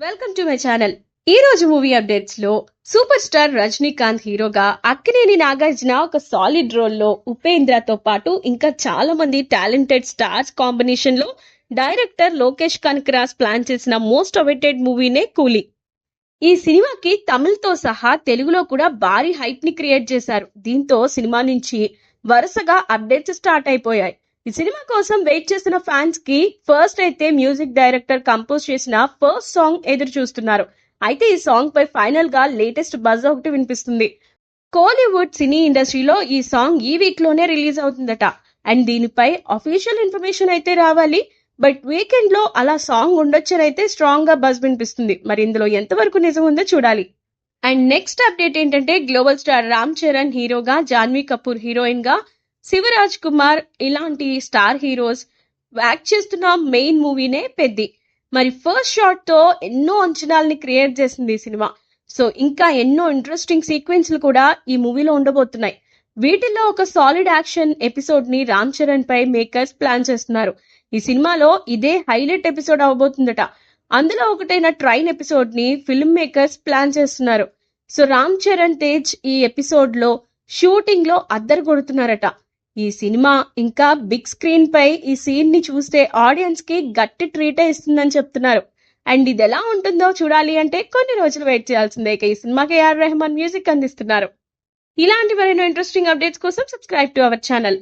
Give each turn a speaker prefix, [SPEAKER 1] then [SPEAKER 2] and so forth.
[SPEAKER 1] Welcome to my channel. ఈ రోజు movie updates లో సూపర్ స్టార్ రజనీకాంత్ హీరోగా, అక్కినేని నాగార్జున ఒక సాలిడ్ రోల్ లో, ఉపేంద్రతో పాటు ఇంకా చాలా మంది టాలెంటెడ్ స్టార్స్ కాంబినేషన్ లో డైరెక్టర్ లోకేష్ కనకరాజ్ ప్లాన్ చేసిన మోస్ట్ అవైటెడ్ మూవీనే కూలీ. ఈ సినిమాకి తమిళ్తో సహా తెలుగులో కూడా భారీ హైప్ ని క్రియేట్ చేశారు. దీంతో సినిమా నుంచి వరుసగా అప్డేట్స్ స్టార్ట్ అయిపోయాయి. ఈ సినిమా కోసం వెయిట్ చేస్తున్న ఫ్యాన్స్ కి ఫస్ట్ అయితే మ్యూజిక్ డైరెక్టర్ కంపోజ్ చేసిన ఫస్ట్ సాంగ్ ఎదురు చూస్తున్నారు. అయితే ఈ సాంగ్ పై ఫైనల్ గా లేటెస్ట్ బజ్ ఒకటి వినిపిస్తుంది. కోలీవుడ్ సినీ ఇండస్ట్రీలో ఈ సాంగ్ ఈ వీక్ లోనే రిలీజ్ అవుతుందట. అండ్ దీనిపై అఫీషియల్ ఇన్ఫర్మేషన్ అయితే రావాలి. బట్ వీకెండ్ లో అలా సాంగ్ ఉండొచ్చనైతే స్ట్రాంగ్ గా బజ్ వినిపిస్తుంది. మరి ఇందులో ఎంతవరకు నిజం ఉందో చూడాలి. అండ్ నెక్స్ట్ అప్డేట్ ఏంటంటే, గ్లోబల్ స్టార్ రామ్ చరణ్ హీరోగా, జాన్వీ కపూర్ హీరోయిన్ గా, శివరాజ్ కుమార్ ఇలాంటి స్టార్ హీరోస్ యాక్ట్ చేస్తున్న మెయిన్ మూవీనే పెద్ది. మరి ఫస్ట్ షాట్ తో ఎన్నో అంచనాల్ని క్రియేట్ చేసింది ఈ సినిమా. సో ఇంకా ఎన్నో ఇంట్రెస్టింగ్ సీక్వెన్స్లు కూడా ఈ మూవీలో ఉండబోతున్నాయి. వీటిల్లో ఒక సాలిడ్ యాక్షన్ ఎపిసోడ్ ని రామ్ చరణ్ పై మేకర్స్ ప్లాన్ చేస్తున్నారు. ఈ సినిమాలో ఇదే హైలైట్ ఎపిసోడ్ అవబోతుందట. అందులో ఒకటైన ట్రైన్ ఎపిసోడ్ ని ఫిల్మ్ మేకర్స్ ప్లాన్ చేస్తున్నారు. సో రామ్ చరణ్ తేజ్ ఈ ఎపిసోడ్ లో షూటింగ్ లో అద్దరు కొడుతున్నారట. ఈ సినిమా ఇంకా బిగ్ స్క్రీన్ పై ఈ సీన్ ని చూస్తే ఆడియన్స్ కి గట్టి ట్రీటే ఇస్తుందని చెప్తున్నారు. అండ్ ఇది ఎలా ఉంటుందో చూడాలి అంటే కొన్ని రోజులు వెయిట్ చేయాల్సిందే. ఇక ఈ సినిమాకి ఏఆర్ రెహమాన్ మ్యూజిక్ అందిస్తున్నారు. ఇలాంటి మరెన్నో ఇంట్రెస్టింగ్ అప్డేట్స్ కోసం సబ్స్క్రైబ్ టు అవర్ ఛానల్.